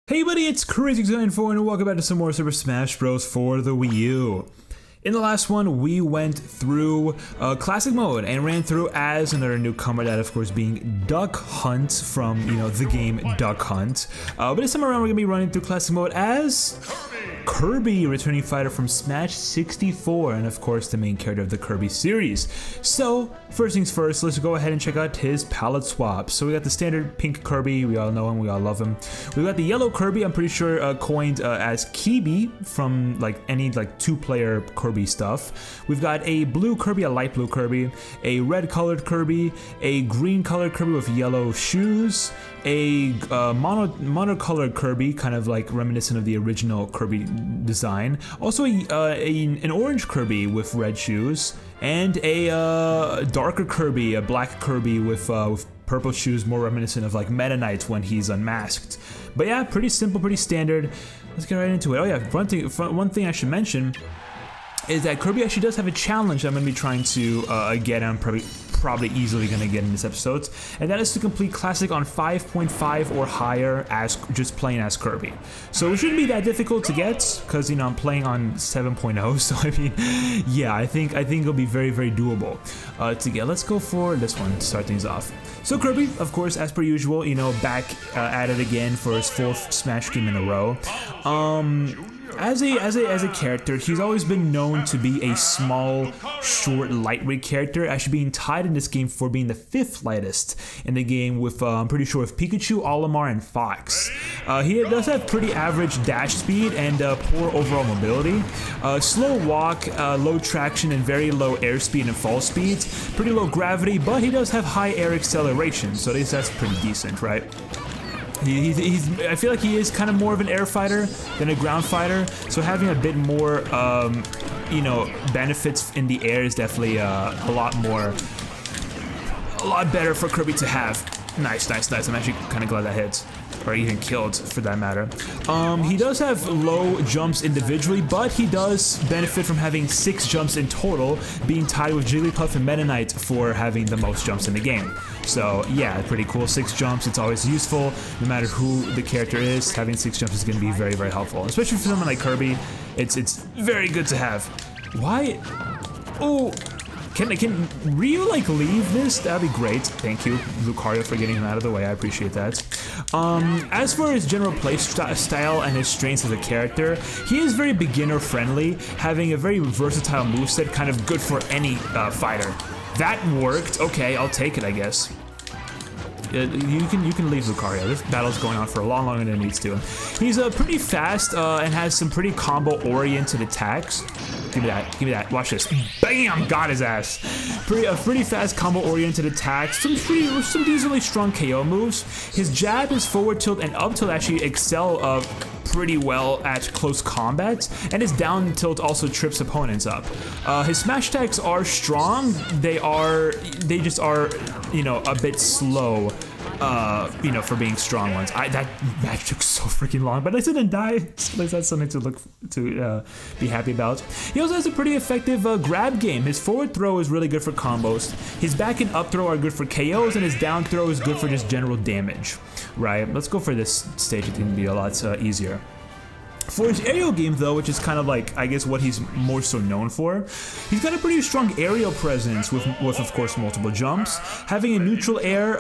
Hey buddy, it's Crazy694 and welcome back to some more Super Smash Bros. For the Wii U. In the last one, we went through Classic mode and ran through as another newcomer, that of course being Duck Hunt from, the game Duck Hunt. But this time around, we're going to be running through Classic mode as Kirby, returning fighter from Smash 64, and of course the main character of the Kirby series. So, first things first, let's go ahead and check out his palette swap. So we got the standard pink Kirby, we all know him, we all love him. We got the yellow Kirby, I'm pretty sure coined as Kibi from any two-player Kirby stuff. We've got a blue Kirby, a light blue Kirby, a red colored Kirby, a green colored Kirby with yellow shoes, a monocolored Kirby, kind of like reminiscent of the original Kirby design. Also an orange Kirby with red shoes, and a darker Kirby, a black Kirby with purple shoes, more reminiscent of like Meta Knight when he's unmasked. But yeah, pretty simple, pretty standard. Let's get right into it. Oh yeah, one thing I should mention is that Kirby actually does have a challenge I'm going to be trying to get. I'm probably easily going to get in this episode, and that is to complete Classic on 5.5 or higher as just playing as Kirby. So it shouldn't be that difficult to get, because I'm playing on 7.0, so I mean, yeah, I think it'll be very, very doable to get. Let's go for this one to start things off. So Kirby, of course, as per usual, back at it again for his 4th Smash game in a row. As a character, he's always been known to be a small, short, lightweight character, actually being tied in this game for being the 5th lightest in the game with, I'm pretty sure, with Pikachu, Olimar, and Fox. He does have pretty average dash speed and poor overall mobility. Slow walk, low traction, and very low airspeed and fall speeds. Pretty low gravity, but he does have high air acceleration, so at least that's pretty decent, right? I feel like he is kind of more of an air fighter than a ground fighter, so having a bit more, benefits in the air is definitely a lot better for Kirby to have. Nice. I'm actually kind of glad that hit, or even killed for that matter. He does have low jumps individually, but he does benefit from having 6 jumps in total, being tied with Jigglypuff and Meta Knight for having the most jumps in the game. So yeah, pretty cool. 6 jumps, it's always useful. No matter who the character is, having 6 jumps is going to be very, very helpful. Especially for someone like Kirby, it's very good to have. Why? Oh, can Ryu leave this? That'd be great. Thank you, Lucario, for getting him out of the way. I appreciate that. As for his general play style and his strengths as a character, he is very beginner friendly, having a very versatile moveset, kind of good for any fighter. That worked. Okay, I'll take it, I guess. You can leave Lucario. This battle's going on for a lot longer than it needs to. He's pretty fast and has some pretty combo-oriented attacks. Give me that. Watch this. Bam! Got his ass. Pretty fast combo-oriented attacks. Some decently strong KO moves. His jab, his forward tilt, and up tilt actually excel pretty well at close combat, and his down tilt also trips opponents up. His smash attacks are strong. They just are, a bit slow, for being strong ones. That match took so freaking long, but I didn't die. So that's something to be happy about. He also has a pretty effective grab game. His forward throw is really good for combos. His back and up throw are good for KOs, and his down throw is good for just general damage. Right, let's go for this stage. It's going to be a lot easier. For his aerial game, though, which is kind of I guess, what he's more so known for, he's got a pretty strong aerial presence with of course, multiple jumps, having a neutral air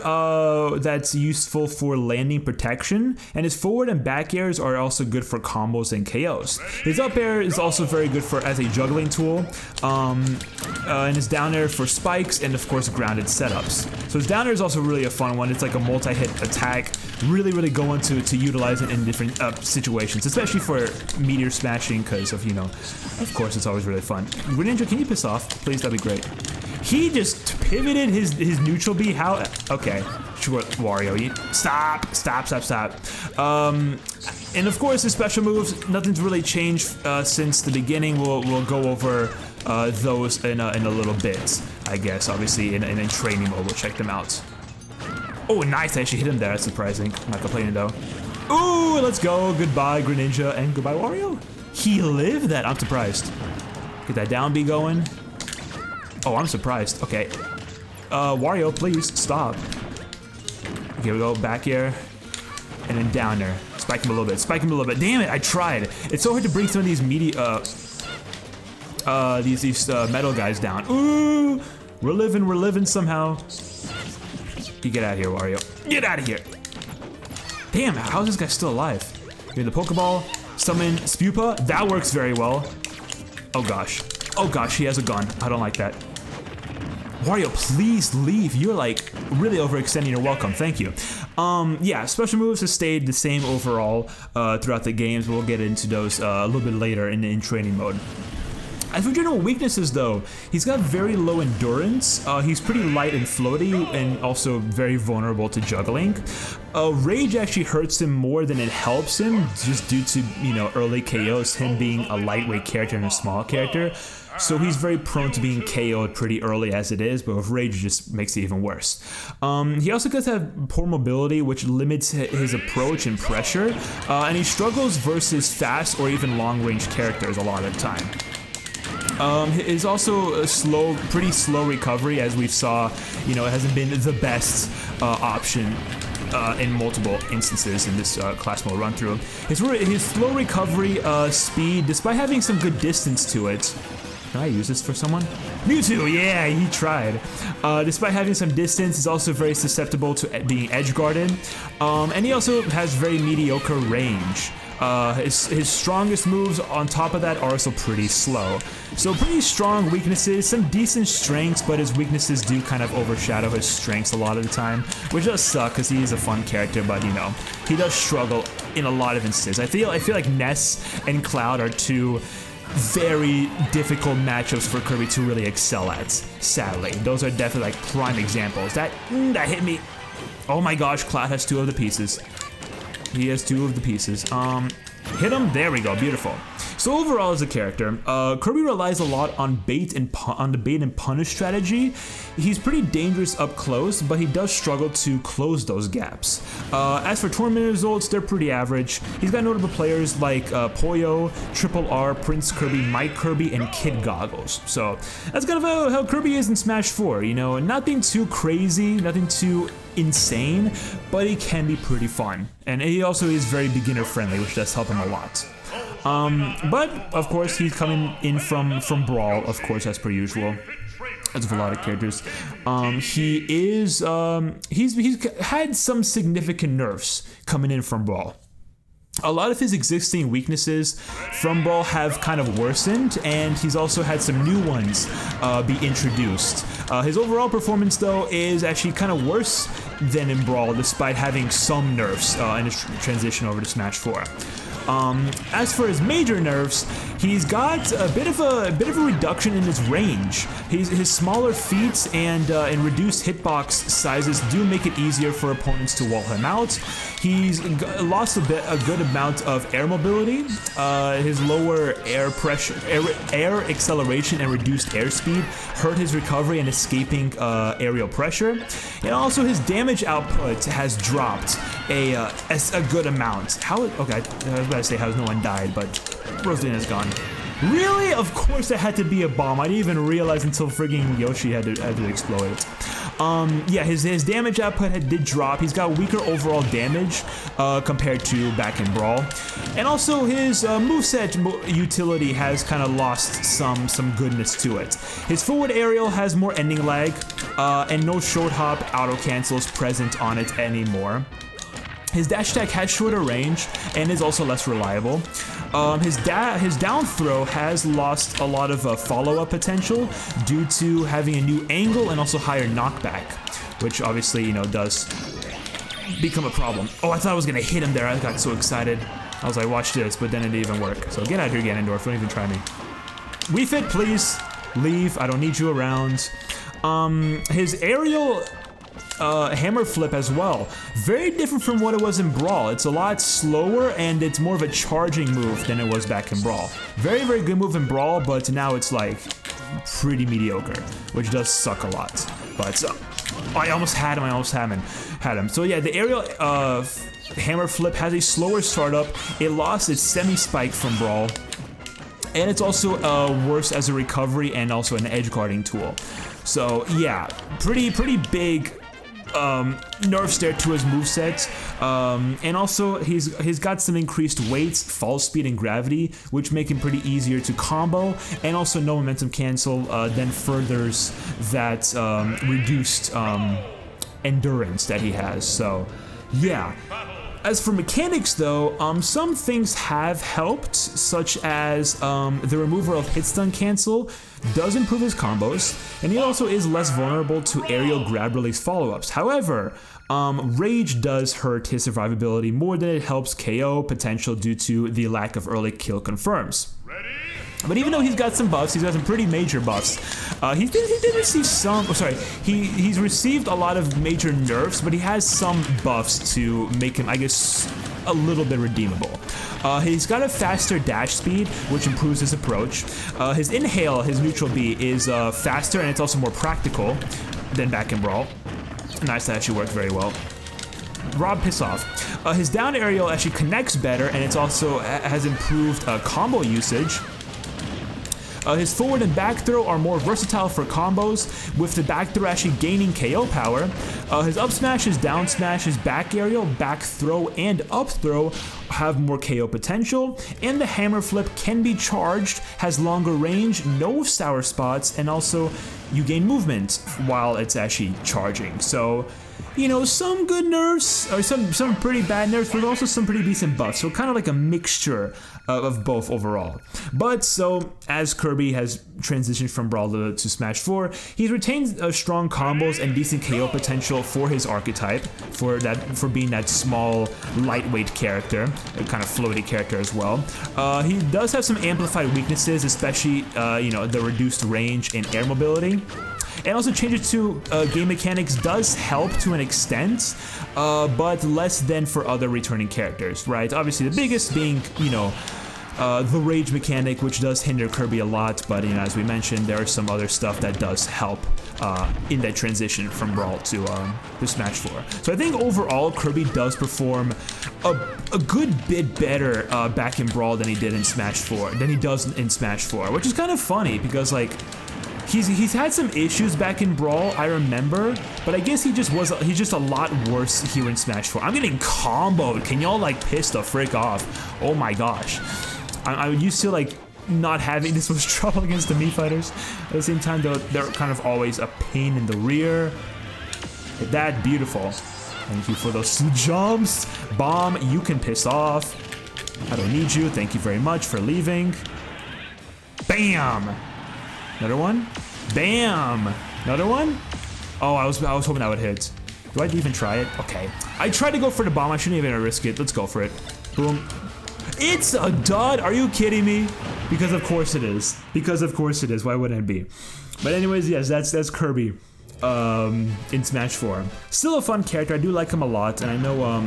that's useful for landing protection, and his forward and back airs are also good for combos and KOs. His up air is also very good as a juggling tool, and his down air for spikes and, of course, grounded setups. So his down air is also really a fun one. It's like a multi-hit attack, really going to utilize it in different situations, especially for meteor smashing, because of course, it's always really fun. Greninja, can you piss off, please? That'd be great. He just pivoted his neutral B. How? Okay, sure, Wario. Stop. And of course, his special moves. Nothing's really changed since the beginning. We'll go over those in a little bit, I guess. Obviously, in training mode, we'll check them out. Oh, nice! I actually hit him there. That's surprising. I'm not complaining though. Ooh, let's go. Goodbye, Greninja, and goodbye, Wario. He lived that. I'm surprised. Get that down B going. Oh, I'm surprised. Okay. Wario, please stop. Here we go. Back air. and then downer. Spike him a little bit, spike him a little bit. Damn it, I tried. It's so hard to bring some of these meaty, metal guys down. Ooh, we're living somehow. You get out of here, Wario. Get out of here. Damn, how is this guy still alive? Give me the Pokeball, summon Spupa. That works very well. Oh gosh. Oh gosh, he has a gun. I don't like that. Wario, please leave. You're like really overextending your welcome. Thank you. Yeah, special moves have stayed the same overall throughout the games. We'll get into those a little bit later in training mode. As for general weaknesses though, he's got very low endurance, he's pretty light and floaty, and also very vulnerable to juggling. Rage actually hurts him more than it helps him, just due to, you know, early KOs, him being a lightweight character and a small character. So he's very prone to being KO'd pretty early as it is, but with Rage it just makes it even worse. He also does have poor mobility, which limits his approach and pressure, and he struggles versus fast or even long-range characters a lot of the time. Is also a pretty slow recovery, as we saw. You know, it hasn't been the best option in multiple instances in this class mode run through. His slow recovery speed, despite having some good distance to it. Can I use this for someone? Mewtwo, yeah, he tried. Despite having some distance, he's also very susceptible to being edge guarded, and he also has very mediocre range. His strongest moves on top of that are also pretty slow. So pretty strong weaknesses, some decent strengths, but his weaknesses do kind of overshadow his strengths a lot of the time, which does suck because he is a fun character, but you know, he does struggle in a lot of instances. I feel like Ness and Cloud are two very difficult matchups for Kirby to really excel at, sadly. Those are definitely like prime examples. That hit me. Oh my gosh, Cloud has two of the pieces. He has two of the pieces. Hit him. There we go. Beautiful. So overall, as a character, Kirby relies a lot on the bait and punish strategy. He's pretty dangerous up close, but he does struggle to close those gaps. As for tournament results, they're pretty average. He's got notable players like Poyo, Triple R, Prince Kirby, Mike Kirby, and Kid Goggles. So that's kind of how Kirby is in Smash 4. You know, nothing too crazy, nothing too insane, but he can be pretty fun. And he also is very beginner friendly, which does help him a lot. But of course he's coming in from Brawl, of course, as per usual, as with a lot of characters. He's had some significant nerfs coming in from Brawl. A lot of his existing weaknesses from Brawl have kind of worsened, and he's also had some new ones be introduced. His overall performance, though, is actually kind of worse than in Brawl, despite having some nerfs in his transition over to Smash 4. As for his major nerfs, he's got a bit of a reduction in his range. His smaller feet and reduced hitbox sizes do make it easier for opponents to wall him out. He's lost a good amount of air mobility. His lower air pressure, air acceleration, and reduced airspeed hurt his recovery and escaping aerial pressure. And also his damage output has dropped a good amount. Okay, I was about to say how no one died, but Rosalina's gone. Really? Of course it had to be a bomb. I didn't even realize until frigging Yoshi had to explode it. Yeah, his damage output did drop. He's got weaker overall damage compared to back in Brawl. And also his moveset utility has kind of lost some goodness to it. His forward aerial has more ending lag, and no short hop auto cancels present on it anymore. His dash attack has shorter range and is also less reliable. His down throw has lost a lot of follow-up potential due to having a new angle and also higher knockback, which obviously, you know, does become a problem. Oh, I thought I was gonna hit him there. I got so excited. I was like, watch this, but then it didn't even work. So get out of here, Ganondorf. Don't even try me. Wii Fit, please. Leave. I don't need you around. His aerial hammer flip as well. Very different from what it was in Brawl. It's a lot slower and it's more of a charging move than it was back in Brawl. Very, very good move in Brawl, but now it's like pretty mediocre, which does suck a lot. But I almost had him. So yeah, the aerial hammer flip has a slower startup. It lost its semi-spike from Brawl. And it's also worse as a recovery and also an edge guarding tool. So yeah, pretty big nerfs there to his moveset. And also, he's got some increased weight, fall speed, and gravity, which make him pretty easier to combo. And also, no momentum cancel then furthers that reduced endurance that he has. So, yeah. As for mechanics though, some things have helped, such as the removal of hit stun cancel does improve his combos, and he also is less vulnerable to aerial grab release follow-ups. However, Rage does hurt his survivability more than it helps KO potential due to the lack of early kill confirms. But even though he's got some buffs, he's got some pretty major buffs. He did receive some. Oh, sorry, he's received a lot of major nerfs, but he has some buffs to make him, I guess, a little bit redeemable. He's got a faster dash speed, which improves his approach. His inhale, his neutral B, is faster, and it's also more practical than back in Brawl. Nice, that actually worked very well. Rob Piss Off. His down aerial actually connects better, and it's also has improved combo usage. His forward and back throw are more versatile for combos, with the back throw actually gaining KO power. His up smash, his down smash, his back aerial, back throw, and up throw have more KO potential. And the hammer flip can be charged, has longer range, no sour spots, and also you gain movement while it's actually charging. So, you know, some good nerfs, or some pretty bad nerfs, but also some pretty decent buffs. So kind of like a mixture of both overall. But so, as Kirby has transitioned from Brawl to Smash 4, he's retained strong combos and decent KO potential for his archetype, for being that small, lightweight character, a kind of floaty character as well. He does have some amplified weaknesses, especially you know, the reduced range and air mobility. And also changes to game mechanics does help to an extent, but less than for other returning characters, right? Obviously the biggest being, you know, the rage mechanic, which does hinder Kirby a lot, but you know, as we mentioned, there is some other stuff that does help in that transition from Brawl to Smash 4. So I think overall, Kirby does perform a good bit better back in Brawl than he did in Smash 4, than he does in Smash 4, which is kind of funny because, like, he's had some issues back in Brawl, I remember, but I guess he's just a lot worse here in Smash 4. I'm getting comboed. Can y'all like piss the frick off? Oh my gosh. I'm used to like not having this much trouble against the Mii fighters. At the same time, though, they're kind of always a pain in the rear. Hit that, beautiful. Thank you for those jumps. Bomb, you can piss off. I don't need you. Thank you very much for leaving. Bam. Another one? Bam! Another one? Oh, I was hoping that would hit. Do I even try it? Okay. I tried to go for the bomb. I shouldn't even risk it. Let's go for it. Boom. It's a dud! Are you kidding me? Because of course it is. Because of course it is. Why wouldn't it be? But anyways, yes, that's Kirby in Smash 4. Still a fun character. I do like him a lot, and I know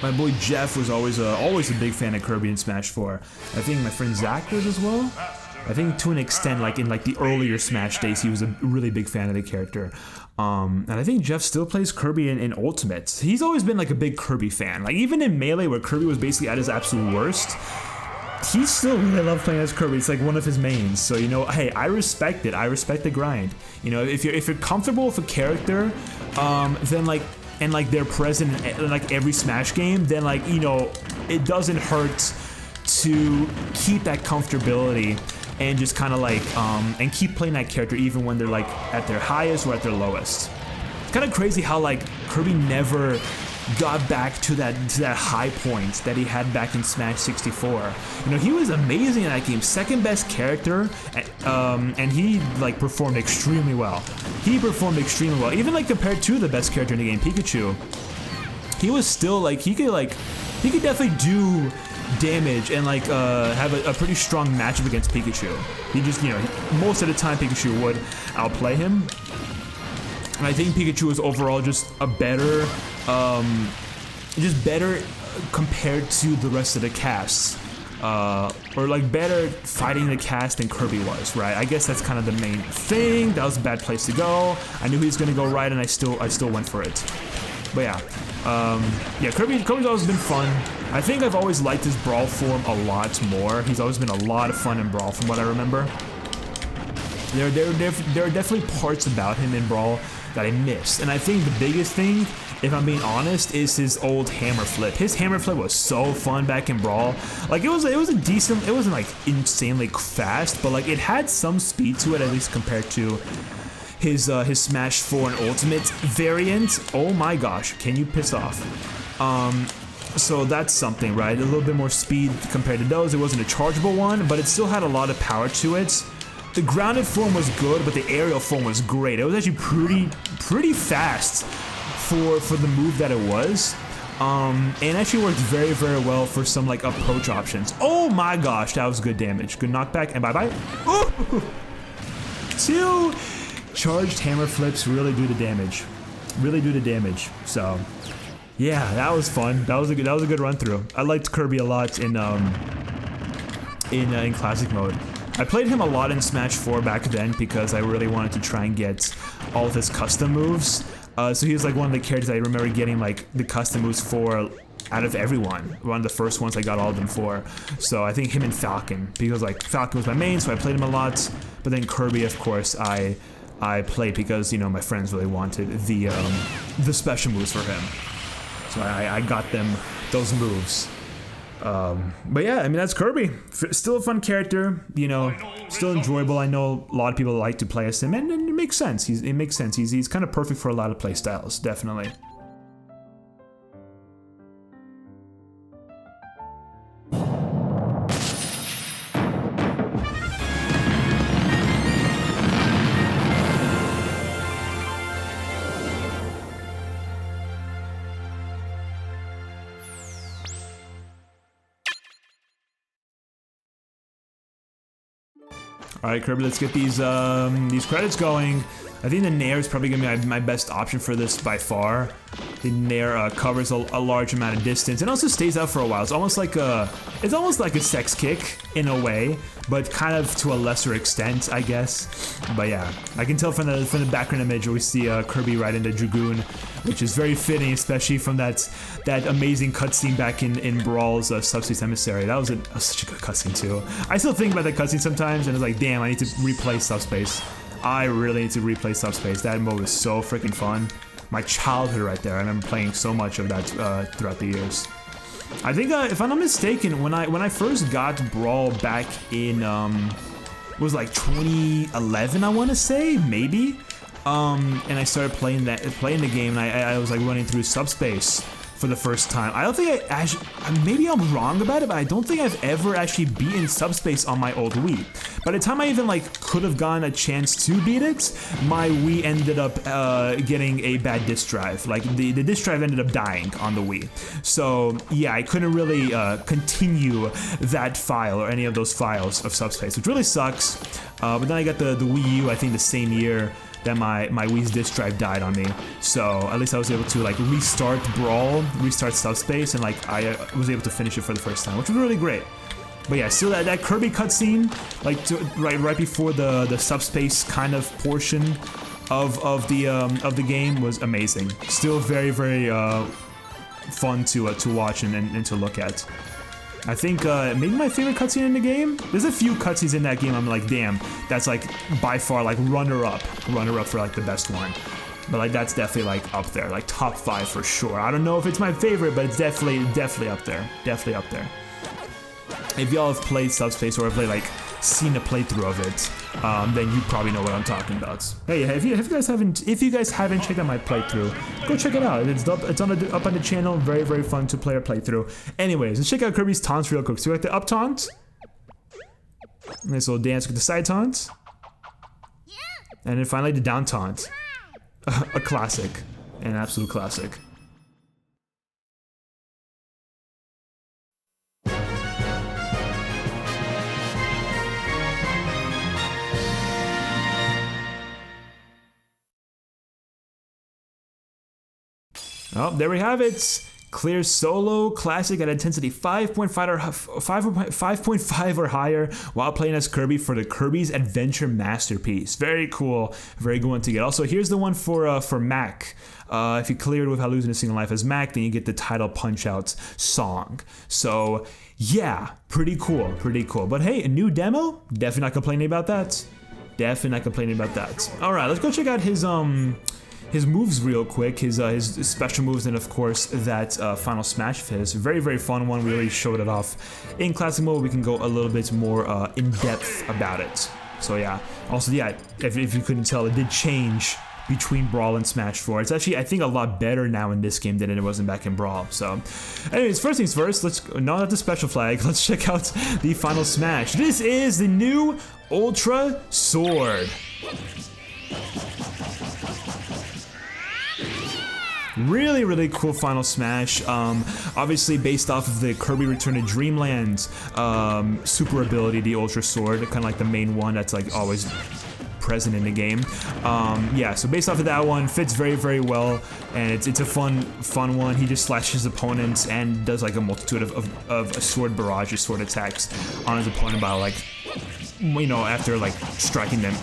my boy Jeff was always a big fan of Kirby in Smash 4. I think my friend Zach was as well. I think to an extent, like in like the earlier Smash days, he was a really big fan of the character. And I think Jeff still plays Kirby in Ultimate. He's always been like a big Kirby fan. Like even in Melee, where Kirby was basically at his absolute worst, he still really loved playing as Kirby. It's like one of his mains. So you know, hey, I respect it. I respect the grind. You know, if you're comfortable with a character, then like, and like they're present in like every Smash game, then like, you know, it doesn't hurt to keep that comfortability and just kind of like and keep playing that character even when they're like at their highest or at their lowest. It's kind of crazy how like Kirby never got back to that high point that he had back in Smash 64. You know, he was amazing in that game, second best character, and he like performed extremely well. He performed extremely well, even like compared to the best character in the game, Pikachu. He was still like he could definitely do damage and like have a pretty strong matchup against Pikachu. He just, you know, most of the time Pikachu would outplay him. And I think Pikachu is overall just a better, just better compared to the rest of the cast. Or like better fighting the cast than Kirby was, right? I guess that's kind of the main thing. That was a bad place to go. I knew he was gonna go right, and I still went for it. But yeah, Kirby's always been fun. I think I've always liked his Brawl form a lot more. He's always been a lot of fun in Brawl, from what I remember. There are definitely parts about him in Brawl that I missed. And I think the biggest thing, if I'm being honest, is his old hammer flip. His hammer flip was so fun back in Brawl. Like it was a decent, it wasn't like insanely fast, but like it had some speed to it, at least compared to his Smash 4 and Ultimate variant. Oh my gosh, can you piss off? So that's something, right? A little bit more speed compared to those. It wasn't a chargeable one, but it still had a lot of power to it. The grounded form was good, but the aerial form was great. It was actually pretty fast for the move that it was. And actually worked very, very well for some like approach options. Oh my gosh, that was good damage. Good knockback, and bye-bye. Oh! 2 charged hammer flips really do the damage. Really do the damage. So yeah, that was fun. That was a good run through. I liked Kirby a lot in classic mode. I played him a lot in Smash 4 back then because I really wanted to try and get all of his custom moves. So he was like one of the characters I remember getting like the custom moves for out of everyone. One of the first ones I got all of them for. So I think him and Falcon, because like Falcon was my main, so I played him a lot. But then Kirby, of course, I played because, you know, my friends really wanted the special moves for him. So I got them those moves. But yeah, I mean, that's Kirby. Still a fun character, you know, still enjoyable. I know a lot of people like to play as him, and it makes sense. It makes sense. He's kind of perfect for a lot of play styles, definitely. All right, Kirby, let's get these credits going. I think the Nair is probably gonna be my best option for this by far. The Nair covers a large amount of distance and also stays out for a while. It's almost like a sex kick in a way, but kind of to a lesser extent, I guess. But yeah, I can tell from the background image where we see Kirby riding the Dragoon, which is very fitting, especially from that amazing cutscene back in Brawl's Subspace Emissary. That was such a good cutscene too. I still think about that cutscene sometimes, and it's like, damn, I need to replay Subspace. I really need to replay Subspace. That mode was so freaking fun. My childhood right there. I remember playing so much of that throughout the years. I think, if I'm not mistaken, when I first got Brawl back in, it was like 2011, I want to say, maybe. And I started playing the game, and I was like running through Subspace for the first time. I don't think I actually, maybe I'm wrong about it, but I don't think I've ever actually beaten Subspace on my old Wii. By the time I even like could have gotten a chance to beat it, my Wii ended up getting a bad disk drive. Like the disk drive ended up dying on the Wii. So yeah, I couldn't really continue that file or any of those files of Subspace, which really sucks. But then I got the Wii U, I think the same year that my Wii's disk drive died on me. So at least I was able to like restart Brawl, restart Subspace, and like I was able to finish it for the first time, which was really great. But yeah, still that Kirby cutscene, like right before the Subspace kind of portion of the game was amazing. Still very, very fun to watch and to look at. I think maybe my favorite cutscene in the game. There's a few cutscenes in that game I'm like, damn, that's like by far like runner up for like the best one. But like that's definitely like up there, like top 5 for sure. I don't know if it's my favorite, but it's definitely up there, definitely up there. If y'all have played Subspace or have like seen a playthrough of it, then you probably know what I'm talking about. Hey, if you guys haven't checked out my playthrough, go check it out. It's up on the channel. Very, very fun to play a playthrough. Anyways, let's check out Kirby's taunts real quick. So we like the up taunt, nice little dance with the side taunt, and then finally the down taunt. A classic, an absolute classic. Oh, there we have it. Clear solo classic at intensity 5.5 or higher while playing as Kirby for the Kirby's Adventure Masterpiece. Very cool, very good one to get. Also, here's the one for Mac. If you cleared without losing a single life as Mac, then you get the title Punch-Out song. So yeah, pretty cool, pretty cool. But hey, a new demo? Definitely not complaining about that. Definitely not complaining about that. All right, let's go check out his his moves real quick, his special moves, and of course that final smash of his. Very, very fun one. We already showed it off in classic mode. We can go a little bit more in depth about it. So yeah. Also, yeah, if you couldn't tell, it did change between Brawl and Smash 4. It's actually, I think, a lot better now in this game than it was back in Brawl. So, anyways, first things first, let's not the special flag. Let's check out the final Smash. This is the new Ultra Sword. Really, really cool final smash. Obviously based off of the Kirby Return to Dreamland super ability, the Ultra Sword, kind of like the main one that's like always present in the game. Yeah, so based off of that one, fits very, very well, and it's a fun one. He just slashes opponents and does like a multitude of sword barrages, sword attacks on his opponent by like, you know, after like striking them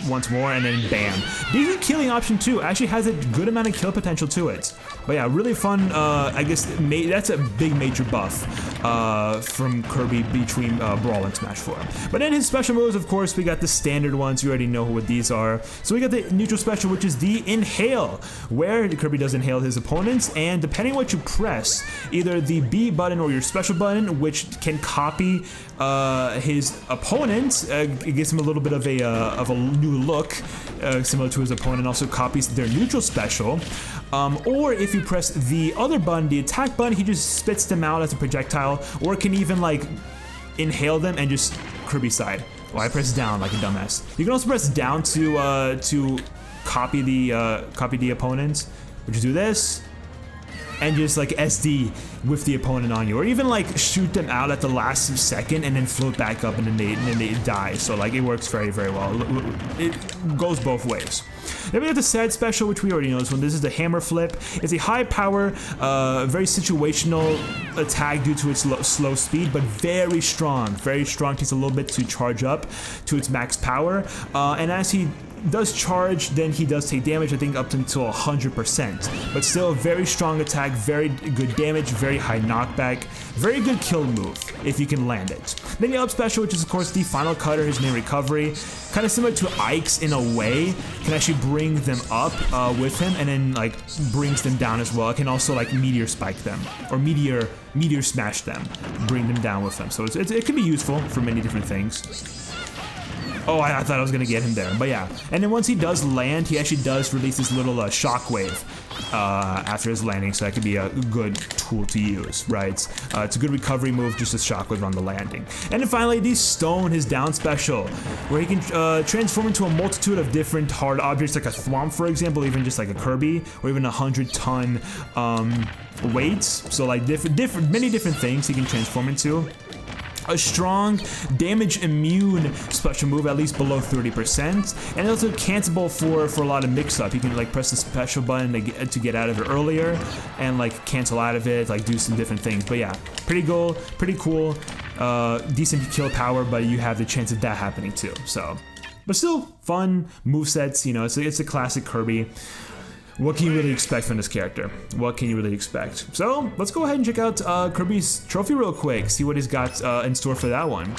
once more, and then bam. Decent killing option too. Actually has a good amount of kill potential to it. But yeah, really fun. I guess that's a big major buff from Kirby between Brawl and Smash 4. But then his special moves, of course, we got the standard ones. You already know what these are. So we got the neutral special, which is the Inhale, where Kirby does inhale his opponents, and depending on what you press, either the B button or your special button, which can copy his opponent, it gives him a little bit of a new look, similar to his opponent. Also copies their neutral special. Or if you press the other button, the attack button, he just spits them out as a projectile, or can even like inhale them and just Kirby side. Well, I press down like a dumbass. You can also press down to copy the opponent, which is do this, and just like SD with the opponent on you, or even like shoot them out at the last second and then float back up and then they die. So like it works very, very well. It goes both ways. Then we have the sad special, which we already know this one. This is the hammer flip. It's a high power, very situational attack due to its slow speed, but very strong. Very strong. Takes a little bit to charge up to its max power. And as he does charge, then he does take damage, I think up until 100%. But still a very strong attack, very good damage, very high knockback, very good kill move if you can land it. Then the up special, which is of course the final cutter, his main recovery. Kind of similar to Ike's in a way, can actually bring them up with him and then like brings them down as well. It can also like meteor spike them or meteor smash them, bring them down with them. So it can be useful for many different things. Oh, I thought I was gonna get him there, but yeah. And then once he does land, he actually does release this little shockwave after his landing, so that could be a good tool to use, right? It's a good recovery move, just a shockwave on the landing. And then finally, the Stone, his down special, where he can transform into a multitude of different hard objects, like a Thwomp, for example, even just like a Kirby, or even 100-ton weights. So like many different things he can transform into. A strong damage immune special move, at least below 30%, and also cancelable for a lot of mix-up. You can like press the special button to get out of it earlier, and like cancel out of it, like do some different things. But yeah, pretty cool, decent kill power, but you have the chance of that happening too. So, but still fun movesets. You know, it's a classic Kirby. What can you really expect from this character? What can you really expect? So, let's go ahead and check out Kirby's trophy real quick, see what he's got in store for that one.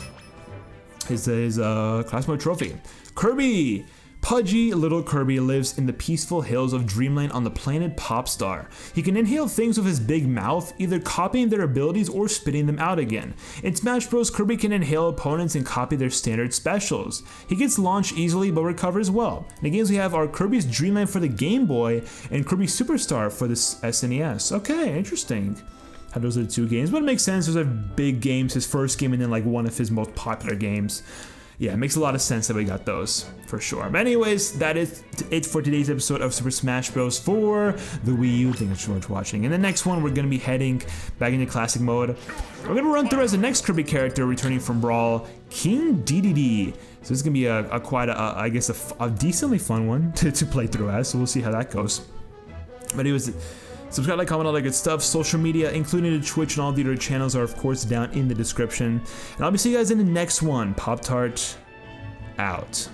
His class mode trophy. Kirby! Pudgy little Kirby lives in the peaceful hills of Dreamland on the planet Popstar. He can inhale things with his big mouth, either copying their abilities or spitting them out again. In Smash Bros, Kirby can inhale opponents and copy their standard specials. He gets launched easily but recovers well. In the games we have are Kirby's Dreamland for the Game Boy and Kirby Superstar for the SNES. Okay, interesting. How those are the two games, but it makes sense. Those are big games, his first game and then like one of his most popular games. Yeah, it makes a lot of sense that we got those, for sure. But anyways, that is it for today's episode of Super Smash Bros. For the Wii U. Thank you so much for watching. In the next one, we're going to be heading back into classic mode. We're going to run through as the next Kirby character returning from Brawl, King Dedede. So this is going to be I guess a decently fun one to play through as, so we'll see how that goes. But anyways, subscribe, like, comment, all that good stuff. Social media, including the Twitch and all the other channels, are of course down in the description. And I'll be seeing you guys in the next one. Pop-Tart out.